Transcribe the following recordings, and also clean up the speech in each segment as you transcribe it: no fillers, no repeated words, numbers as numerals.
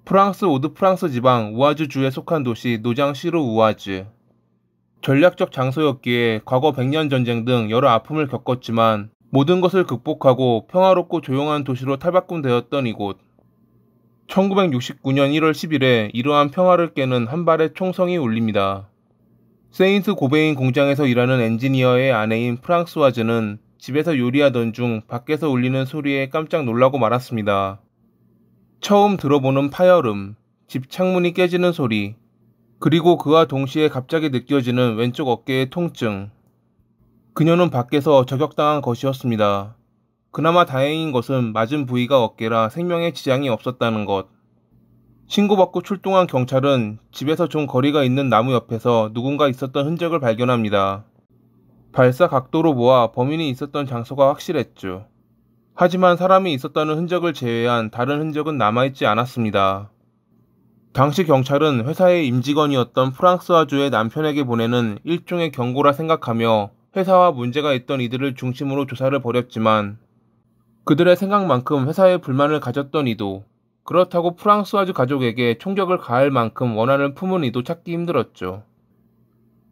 프랑스 오드프랑스 지방 우아즈 주에 속한 도시 노장시르 우아즈. 전략적 장소였기에 과거 백년 전쟁 등 여러 아픔을 겪었지만 모든 것을 극복하고 평화롭고 조용한 도시로 탈바꿈되었던 이곳. 1969년 1월 10일에 이러한 평화를 깨는 한 발의 총성이 울립니다. 세인트 고베인 공장에서 일하는 엔지니어의 아내인 프랑스와즈는 집에서 요리하던 중 밖에서 울리는 소리에 깜짝 놀라고 말았습니다. 처음 들어보는 파열음, 집 창문이 깨지는 소리, 그리고 그와 동시에 갑자기 느껴지는 왼쪽 어깨의 통증. 그녀는 밖에서 저격당한 것이었습니다. 그나마 다행인 것은 맞은 부위가 어깨라 생명에 지장이 없었다는 것. 신고받고 출동한 경찰은 집에서 좀 거리가 있는 나무 옆에서 누군가 있었던 흔적을 발견합니다. 발사 각도로 보아 범인이 있었던 장소가 확실했죠. 하지만 사람이 있었다는 흔적을 제외한 다른 흔적은 남아있지 않았습니다. 당시 경찰은 회사의 임직원이었던 프랑스와주의 남편에게 보내는 일종의 경고라 생각하며 회사와 문제가 있던 이들을 중심으로 조사를 벌였지만 그들의 생각만큼 회사에 불만을 가졌던 이도, 그렇다고 프랑스와주 가족에게 총격을 가할 만큼 원한을 품은 이도 찾기 힘들었죠.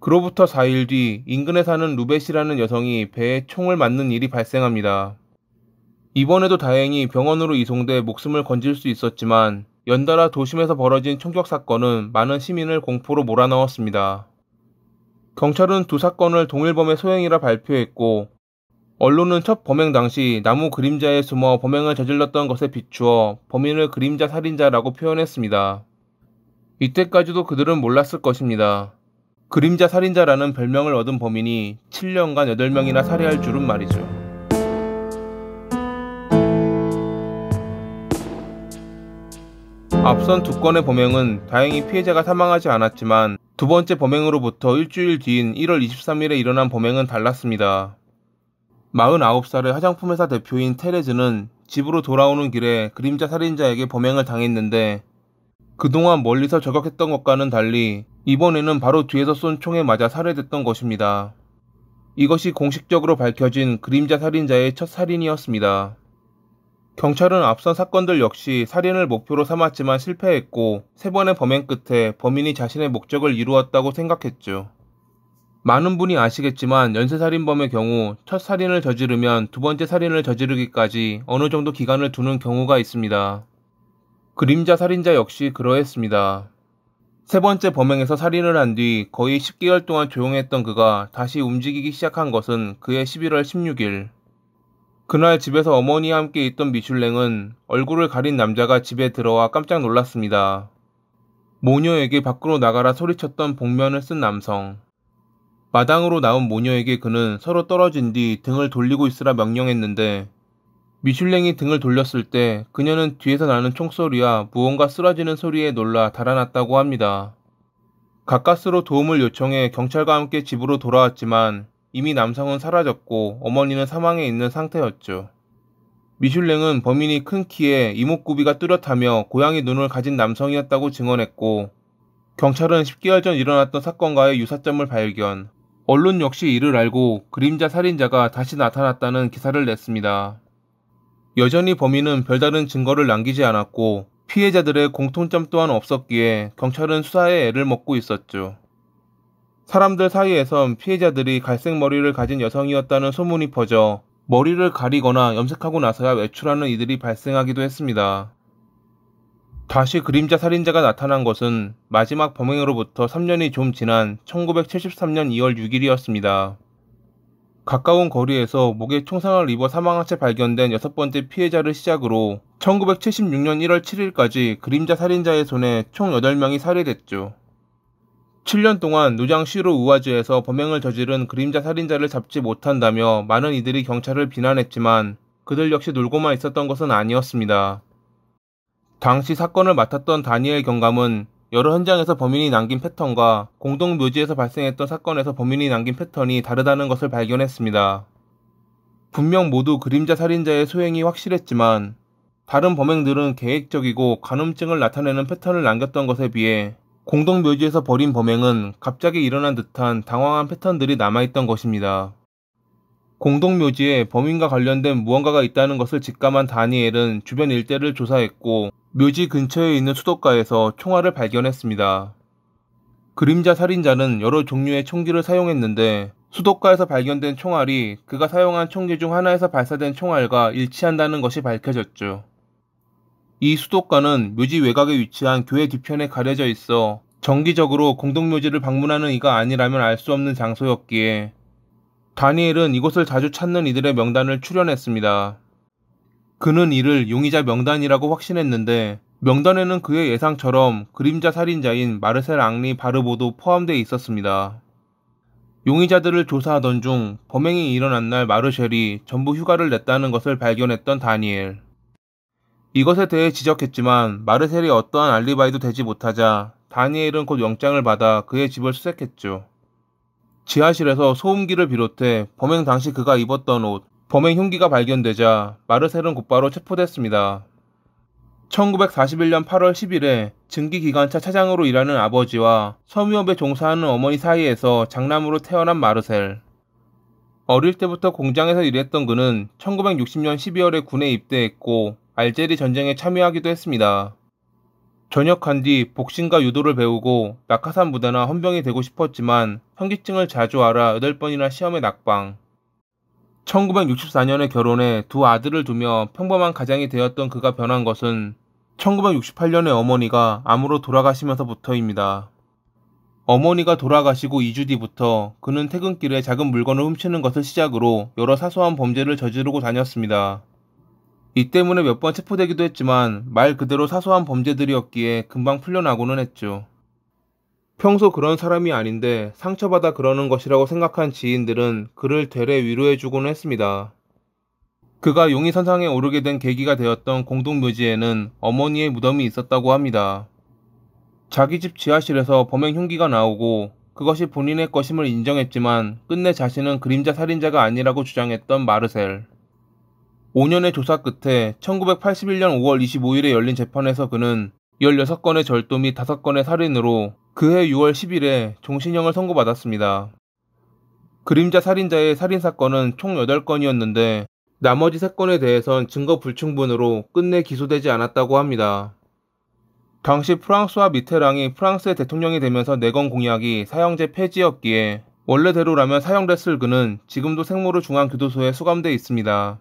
그로부터 4일 뒤 인근에 사는 루벳이라는 여성이 배에 총을 맞는 일이 발생합니다. 이번에도 다행히 병원으로 이송돼 목숨을 건질 수 있었지만 연달아 도심에서 벌어진 총격 사건은 많은 시민을 공포로 몰아넣었습니다. 경찰은 두 사건을 동일범의 소행이라 발표했고 언론은 첫 범행 당시 나무 그림자에 숨어 범행을 저질렀던 것에 비추어 범인을 그림자 살인자라고 표현했습니다. 이때까지도 그들은 몰랐을 것입니다. 그림자 살인자라는 별명을 얻은 범인이 7년간 8명이나 살해할 줄은 말이죠. 앞선 두 건의 범행은 다행히 피해자가 사망하지 않았지만 두 번째 범행으로부터 일주일 뒤인 1월 23일에 일어난 범행은 달랐습니다. 49살의 화장품 회사 대표인 테레즈는 집으로 돌아오는 길에 그림자 살인자에게 범행을 당했는데 그동안 멀리서 저격했던 것과는 달리 이번에는 바로 뒤에서 쏜 총에 맞아 살해됐던 것입니다. 이것이 공식적으로 밝혀진 그림자 살인자의 첫 살인이었습니다. 경찰은 앞선 사건들 역시 살인을 목표로 삼았지만 실패했고 세 번의 범행 끝에 범인이 자신의 목적을 이루었다고 생각했죠. 많은 분이 아시겠지만 연쇄살인범의 경우 첫 살인을 저지르면 두 번째 살인을 저지르기까지 어느 정도 기간을 두는 경우가 있습니다. 그림자 살인자 역시 그러했습니다. 세 번째 범행에서 살인을 한 뒤 거의 10개월 동안 조용했던 그가 다시 움직이기 시작한 것은 그해 11월 16일. 그날 집에서 어머니와 함께 있던 미슐랭은 얼굴을 가린 남자가 집에 들어와 깜짝 놀랐습니다. 모녀에게 밖으로 나가라 소리쳤던 복면을 쓴 남성. 마당으로 나온 모녀에게 그는 서로 떨어진 뒤 등을 돌리고 있으라 명령했는데 미슐랭이 등을 돌렸을 때 그녀는 뒤에서 나는 총소리와 무언가 쓰러지는 소리에 놀라 달아났다고 합니다. 가까스로 도움을 요청해 경찰과 함께 집으로 돌아왔지만 이미 남성은 사라졌고 어머니는 사망해 있는 상태였죠. 미슐랭은 범인이 큰 키에 이목구비가 뚜렷하며 고양이 눈을 가진 남성이었다고 증언했고 경찰은 10개월 전 일어났던 사건과의 유사점을 발견, 언론 역시 이를 알고 그림자 살인자가 다시 나타났다는 기사를 냈습니다. 여전히 범인은 별다른 증거를 남기지 않았고 피해자들의 공통점 또한 없었기에 경찰은 수사에 애를 먹고 있었죠. 사람들 사이에선 피해자들이 갈색 머리를 가진 여성이었다는 소문이 퍼져 머리를 가리거나 염색하고 나서야 외출하는 이들이 발생하기도 했습니다. 다시 그림자 살인자가 나타난 것은 마지막 범행으로부터 3년이 좀 지난 1973년 2월 6일이었습니다. 가까운 거리에서 목에 총상을 입어 사망한 채 발견된 여섯 번째 피해자를 시작으로 1976년 1월 7일까지 그림자 살인자의 손에 총 8명이 살해됐죠. 7년 동안 노장시르 우아즈에서 범행을 저지른 그림자 살인자를 잡지 못한다며 많은 이들이 경찰을 비난했지만 그들 역시 놀고만 있었던 것은 아니었습니다. 당시 사건을 맡았던 다니엘 경감은 여러 현장에서 범인이 남긴 패턴과 공동묘지에서 발생했던 사건에서 범인이 남긴 패턴이 다르다는 것을 발견했습니다. 분명 모두 그림자 살인자의 소행이 확실했지만 다른 범행들은 계획적이고 간음증을 나타내는 패턴을 남겼던 것에 비해 공동묘지에서 벌인 범행은 갑자기 일어난 듯한 당황한 패턴들이 남아있던 것입니다. 공동묘지에 범인과 관련된 무언가가 있다는 것을 직감한 다니엘은 주변 일대를 조사했고 묘지 근처에 있는 수도가에서 총알을 발견했습니다. 그림자 살인자는 여러 종류의 총기를 사용했는데 수도가에서 발견된 총알이 그가 사용한 총기 중 하나에서 발사된 총알과 일치한다는 것이 밝혀졌죠. 이 수도가는 묘지 외곽에 위치한 교회 뒤편에 가려져 있어 정기적으로 공동묘지를 방문하는 이가 아니라면 알 수 없는 장소였기에 다니엘은 이곳을 자주 찾는 이들의 명단을 출연했습니다. 그는 이를 용의자 명단이라고 확신했는데 명단에는 그의 예상처럼 그림자 살인자인 마르셀 앙리 바르보도 포함되어 있었습니다. 용의자들을 조사하던 중 범행이 일어난 날 마르셀이 전부 휴가를 냈다는 것을 발견했던 다니엘. 이것에 대해 지적했지만 마르셀이 어떠한 알리바이도 되지 못하자 다니엘은 곧 영장을 받아 그의 집을 수색했죠. 지하실에서 소음기를 비롯해 범행 당시 그가 입었던 옷, 범행 흉기가 발견되자 마르셀은 곧바로 체포됐습니다. 1941년 8월 10일에 증기기관차 차장으로 일하는 아버지와 섬유업에 종사하는 어머니 사이에서 장남으로 태어난 마르셀. 어릴 때부터 공장에서 일했던 그는 1960년 12월에 군에 입대했고 알제리 전쟁에 참여하기도 했습니다. 전역한 뒤 복싱과 유도를 배우고 낙하산 부대나 헌병이 되고 싶었지만 현기증을 자주 앓아 8번이나 시험에 낙방. 1964년에 결혼해 두 아들을 두며 평범한 가장이 되었던 그가 변한 것은 1968년에 어머니가 암으로 돌아가시면서부터입니다. 어머니가 돌아가시고 2주 뒤부터 그는 퇴근길에 작은 물건을 훔치는 것을 시작으로 여러 사소한 범죄를 저지르고 다녔습니다. 이 때문에 몇 번 체포되기도 했지만 말 그대로 사소한 범죄들이었기에 금방 풀려나고는 했죠. 평소 그런 사람이 아닌데 상처받아 그러는 것이라고 생각한 지인들은 그를 되레 위로해주곤 했습니다. 그가 용의선상에 오르게 된 계기가 되었던 공동묘지에는 어머니의 무덤이 있었다고 합니다. 자기 집 지하실에서 범행 흉기가 나오고 그것이 본인의 것임을 인정했지만 끝내 자신은 그림자 살인자가 아니라고 주장했던 마르셀. 5년의 조사 끝에 1981년 5월 25일에 열린 재판에서 그는 16건의 절도 및 5건의 살인으로 그해 6월 10일에 종신형을 선고받았습니다. 그림자 살인자의 살인사건은 총 8건이었는데 나머지 3건에 대해선 증거 불충분으로 끝내 기소되지 않았다고 합니다. 당시 프랑스와 미테랑이 프랑스의 대통령이 되면서 내건 공약이 사형제 폐지였기에 원래대로라면 사형됐을 그는 지금도 생모르 중앙교도소에 수감돼 있습니다.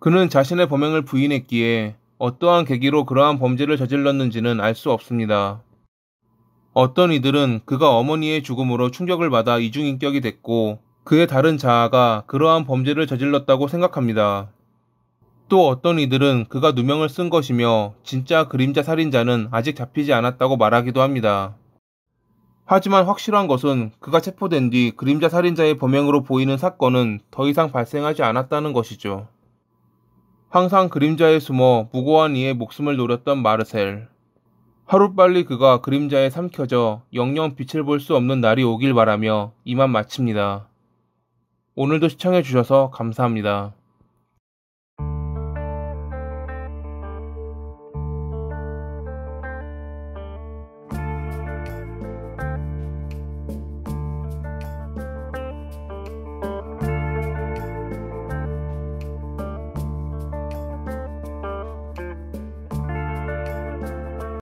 그는 자신의 범행을 부인했기에 어떠한 계기로 그러한 범죄를 저질렀는지는 알 수 없습니다. 어떤 이들은 그가 어머니의 죽음으로 충격을 받아 이중인격이 됐고 그의 다른 자아가 그러한 범죄를 저질렀다고 생각합니다. 또 어떤 이들은 그가 누명을 쓴 것이며 진짜 그림자 살인자는 아직 잡히지 않았다고 말하기도 합니다. 하지만 확실한 것은 그가 체포된 뒤 그림자 살인자의 범행으로 보이는 사건은 더 이상 발생하지 않았다는 것이죠. 항상 그림자에 숨어 무고한 이의 목숨을 노렸던 마르셀. 하루빨리 그가 그림자에 삼켜져 영영 빛을 볼 수 없는 날이 오길 바라며 이만 마칩니다. 오늘도 시청해주셔서 감사합니다.